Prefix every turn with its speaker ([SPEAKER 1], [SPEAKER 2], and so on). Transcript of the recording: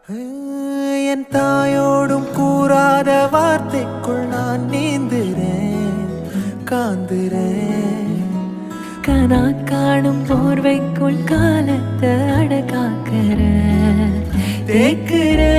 [SPEAKER 1] என் தாயோடும் கூறாத வார்த்தைக்குள் நான் நீந்துறேன் காந்துறேன்.
[SPEAKER 2] கனா காணும் போர்வைக்குள் காலத்தை அடக்காக்குற
[SPEAKER 1] தேக்குறேன்